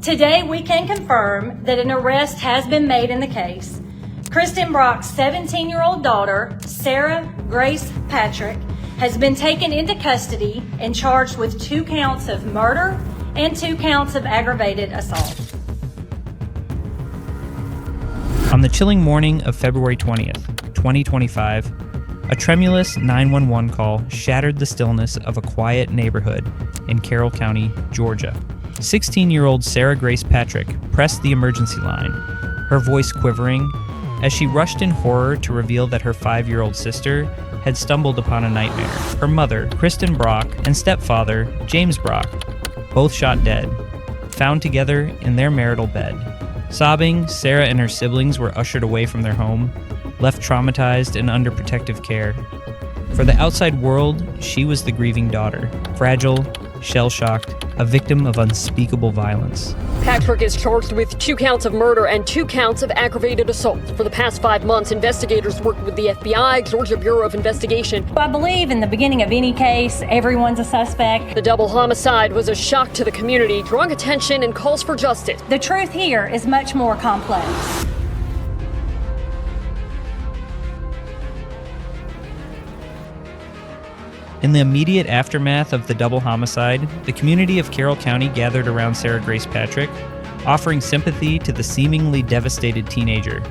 Today, we can confirm that an arrest has been made in the case. Kristin Brock's 17-year-old daughter, Sarah Grace Patrick, has been taken into custody and charged with 2 counts of murder and 2 counts of aggravated assault. On the chilling morning of February 20th, 2025, a tremulous 911 call shattered the stillness of a quiet neighborhood in Carroll County, Georgia. 16-year-old Sarah Grace Patrick pressed the emergency line, her voice quivering, as she rushed in horror to reveal that her 5-year-old sister had stumbled upon a nightmare. Her mother, Kristin Brock, and stepfather, James Brock, both shot dead, found together in their marital bed. Sobbing, Sarah and her siblings were ushered away from their home, left traumatized and under protective care. For the outside world, she was the grieving daughter, fragile, shell-shocked, a victim of unspeakable violence. Patrick is charged with 2 counts of murder and 2 counts of aggravated assault. For the past 5 months, investigators worked with the FBI, Georgia Bureau of Investigation. I believe in the beginning of any case, everyone's a suspect. The double homicide was a shock to the community, drawing attention and calls for justice. The truth here is much more complex. In the immediate aftermath of the double homicide, the community of Carroll County gathered around Sarah Grace Patrick, offering sympathy to the seemingly devastated teenager.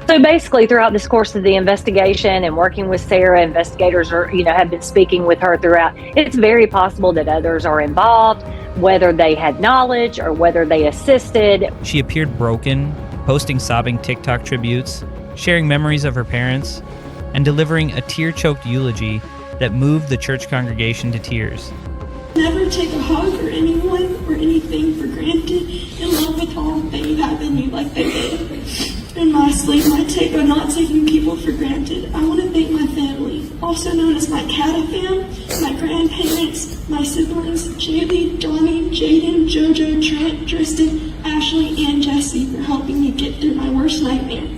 So basically, throughout this course of the investigation and working with Sarah, investigators have been speaking with her throughout. It's very possible that others are involved, whether they had knowledge or whether they assisted. She appeared broken, posting sobbing TikTok tributes, sharing memories of her parents, and delivering a tear-choked eulogy that moved the church congregation to tears. Never take a hug or anyone or anything for granted, and love with all that you have in you like they did. And lastly, by not taking people for granted, I want to thank my family, also known as my Cata fam, my grandparents, my siblings, Julie, Donnie, Jaden, Jojo, Trent, Tristan, Ashley, and Jesse for helping me get through my worst nightmare.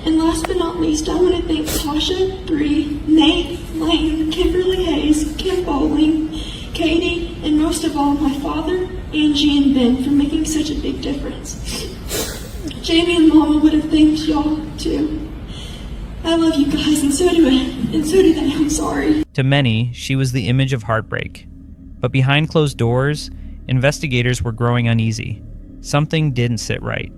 And last but not least, I want to thank Tasha, Bree, Nate, Lane, Kimberly Hayes, Kim Bowling, Katie, and most of all, my father, Angie, and Ben for making such a big difference. Jamie and Mama would have thanked y'all too. I love you guys, and so do they. I'm sorry. To many, she was the image of heartbreak. But behind closed doors, investigators were growing uneasy. Something didn't sit right.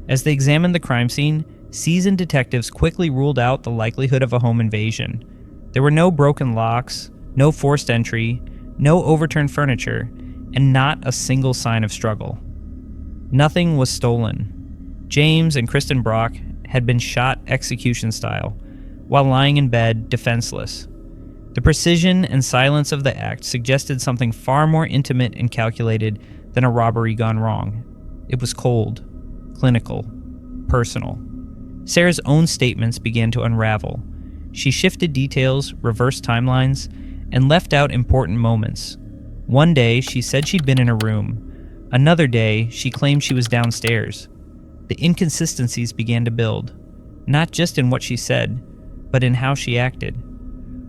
As they examined the crime scene, seasoned detectives quickly ruled out the likelihood of a home invasion. There were no broken locks, no forced entry, no overturned furniture, and not a single sign of struggle. Nothing was stolen. James and Kristin Brock had been shot execution style, while lying in bed, defenseless. The precision and silence of the act suggested something far more intimate and calculated than a robbery gone wrong. It was cold, clinical, personal. Sarah's own statements began to unravel. She shifted details, reversed timelines, and left out important moments. One day, she said she'd been in a room. Another day, she claimed she was downstairs. The inconsistencies began to build, not just in what she said, but in how she acted.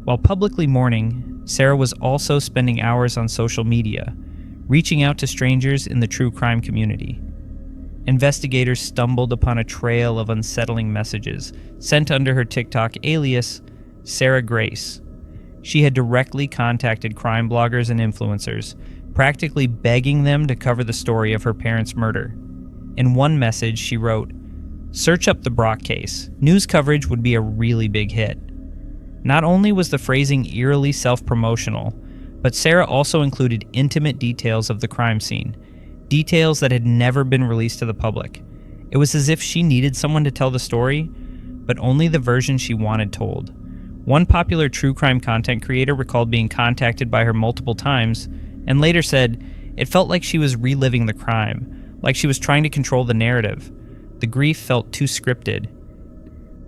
While publicly mourning, Sarah was also spending hours on social media, reaching out to strangers in the true crime community. Investigators stumbled upon a trail of unsettling messages sent under her TikTok alias, Sarah Grace. She had directly contacted crime bloggers and influencers, practically begging them to cover the story of her parents' murder. In one message, she wrote, "Search up the Brock case. News coverage would be a really big hit." Not only was the phrasing eerily self-promotional, but Sarah also included intimate details of the crime scene, details that had never been released to the public. It was as if she needed someone to tell the story, but only the version she wanted told. One popular true crime content creator recalled being contacted by her multiple times, and later said it felt like she was reliving the crime, like she was trying to control the narrative. The grief felt too scripted.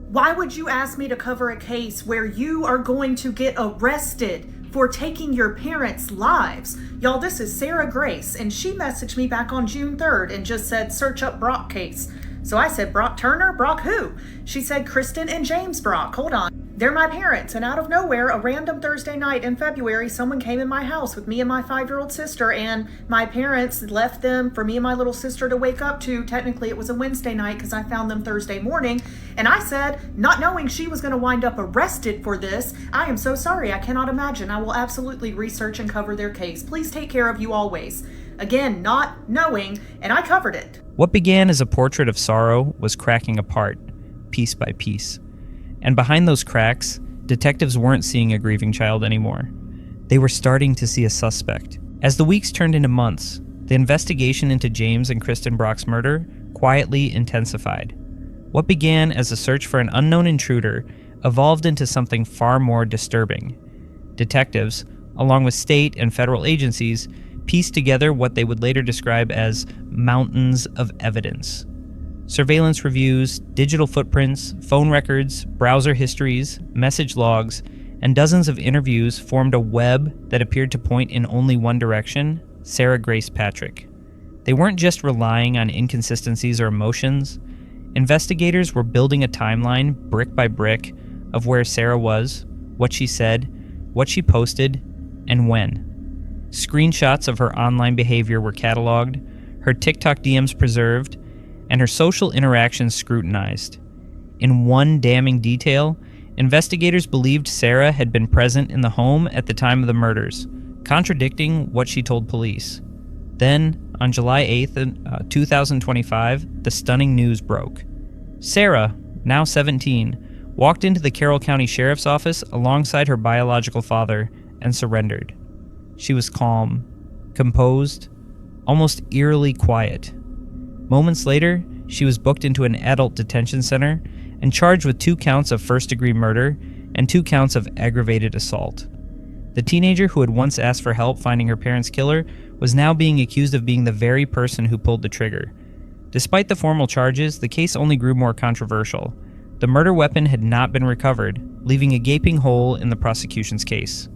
Why would you ask me to cover a case where you are going to get arrested for taking your parents' lives? Y'all, this is Sarah Grace, and she messaged me back on June 3rd and just said, search up Brock case. So I said, Brock Turner? Brock who? She said, Kristin and James Brock. Hold on. They're my parents, and out of nowhere, a random Thursday night in February, someone came in my house with me and my 5-year-old sister, and my parents left them for me and my little sister to wake up to. Technically, it was a Wednesday night because I found them Thursday morning, and I said, not knowing she was going to wind up arrested for this, I am so sorry. I cannot imagine. I will absolutely research and cover their case. Please take care of you always. Again, not knowing, and I covered it. What began as a portrait of sorrow was cracking apart, piece by piece. And behind those cracks, detectives weren't seeing a grieving child anymore. They were starting to see a suspect. As the weeks turned into months, the investigation into James and Kristin Brock's murder quietly intensified. What began as a search for an unknown intruder evolved into something far more disturbing. Detectives, along with state and federal agencies, pieced together what they would later describe as mountains of evidence. Surveillance reviews, digital footprints, phone records, browser histories, message logs, and dozens of interviews formed a web that appeared to point in only one direction: Sarah Grace Patrick. They weren't just relying on inconsistencies or emotions. Investigators were building a timeline, brick by brick, of where Sarah was, what she said, what she posted, and when. Screenshots of her online behavior were cataloged, her TikTok DMs preserved, and her social interactions scrutinized. In one damning detail, investigators believed Sarah had been present in the home at the time of the murders, contradicting what she told police. Then, on July 8th, 2025, the stunning news broke. Sarah, now 17, walked into the Carroll County Sheriff's Office alongside her biological father and surrendered. She was calm, composed, almost eerily quiet. Moments later, she was booked into an adult detention center and charged with 2 counts of first-degree murder and 2 counts of aggravated assault. The teenager who had once asked for help finding her parents' killer was now being accused of being the very person who pulled the trigger. Despite the formal charges, the case only grew more controversial. The murder weapon had not been recovered, leaving a gaping hole in the prosecution's case.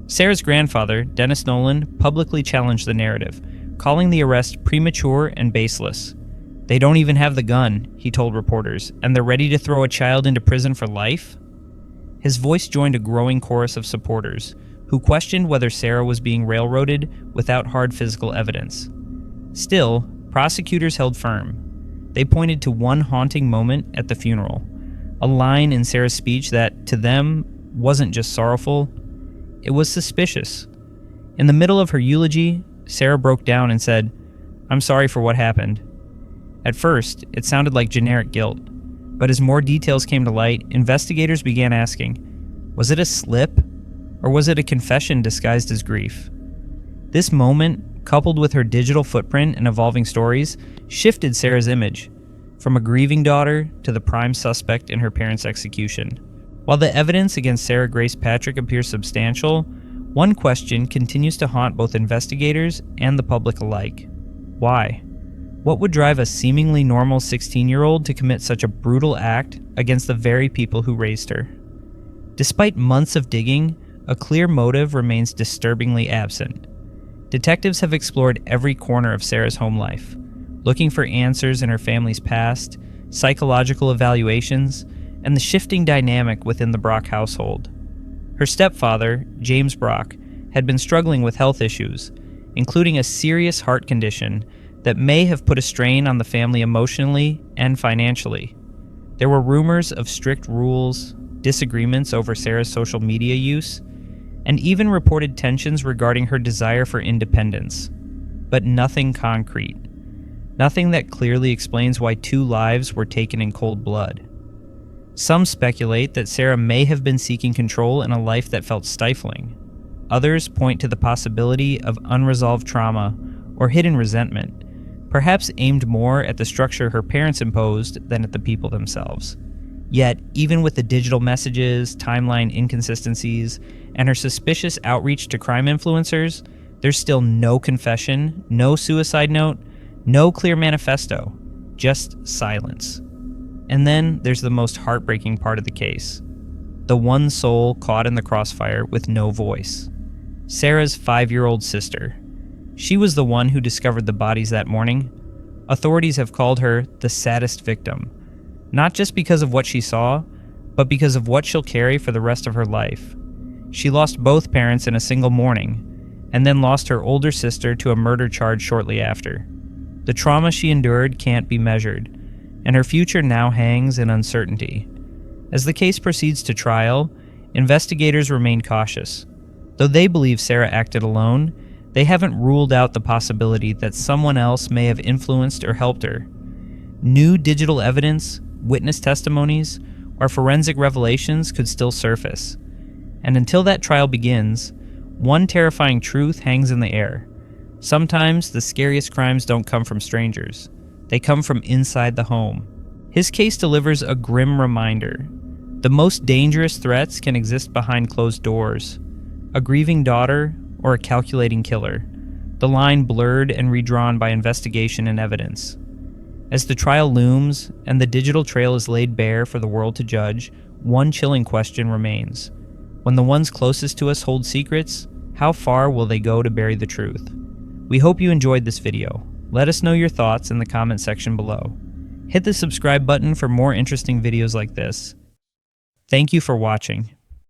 Sarah's grandfather, Dennis Nolan, publicly challenged the narrative, calling the arrest premature and baseless. "They don't even have the gun," he told reporters, "and they're ready to throw a child into prison for life?" His voice joined a growing chorus of supporters, who questioned whether Sarah was being railroaded without hard physical evidence. Still, prosecutors held firm. They pointed to one haunting moment at the funeral, a line in Sarah's speech that, to them, wasn't just sorrowful, it was suspicious. In the middle of her eulogy, Sarah broke down and said, "I'm sorry for what happened." At first, it sounded like generic guilt, but as more details came to light, investigators began asking, was it a slip, or was it a confession disguised as grief? This moment, coupled with her digital footprint and evolving stories, shifted Sarah's image, from a grieving daughter to the prime suspect in her parents' execution. While the evidence against Sarah Grace Patrick appears substantial, one question continues to haunt both investigators and the public alike. Why? What would drive a seemingly normal 16-year-old to commit such a brutal act against the very people who raised her? Despite months of digging, a clear motive remains disturbingly absent. Detectives have explored every corner of Sarah's home life, looking for answers in her family's past, psychological evaluations, and the shifting dynamic within the Brock household. Her stepfather, James Brock, had been struggling with health issues, including a serious heart condition that may have put a strain on the family emotionally and financially. There were rumors of strict rules, disagreements over Sarah's social media use, and even reported tensions regarding her desire for independence. But nothing concrete. Nothing that clearly explains why 2 lives were taken in cold blood. Some speculate that Sarah may have been seeking control in a life that felt stifling. Others point to the possibility of unresolved trauma or hidden resentment, perhaps aimed more at the structure her parents imposed than at the people themselves. Yet, even with the digital messages, timeline inconsistencies, and her suspicious outreach to crime influencers, there's still no confession, no suicide note, no clear manifesto, just silence. And then there's the most heartbreaking part of the case. The one soul caught in the crossfire with no voice. Sarah's 5-year-old sister. She was the one who discovered the bodies that morning. Authorities have called her the saddest victim, not just because of what she saw, but because of what she'll carry for the rest of her life. She lost both parents in a single morning, and then lost her older sister to a murder charge shortly after. The trauma she endured can't be measured, and her future now hangs in uncertainty. As the case proceeds to trial, investigators remain cautious. Though they believe Sarah acted alone, they haven't ruled out the possibility that someone else may have influenced or helped her. New digital evidence, witness testimonies, or forensic revelations could still surface. And until that trial begins, one terrifying truth hangs in the air. Sometimes the scariest crimes don't come from strangers. They come from inside the home. His case delivers a grim reminder. The most dangerous threats can exist behind closed doors. A grieving daughter or a calculating killer. The line blurred and redrawn by investigation and evidence. As the trial looms and the digital trail is laid bare for the world to judge, one chilling question remains. When the ones closest to us hold secrets, how far will they go to bury the truth? We hope you enjoyed this video. Let us know your thoughts in the comment section below. Hit the subscribe button for more interesting videos like this. Thank you for watching.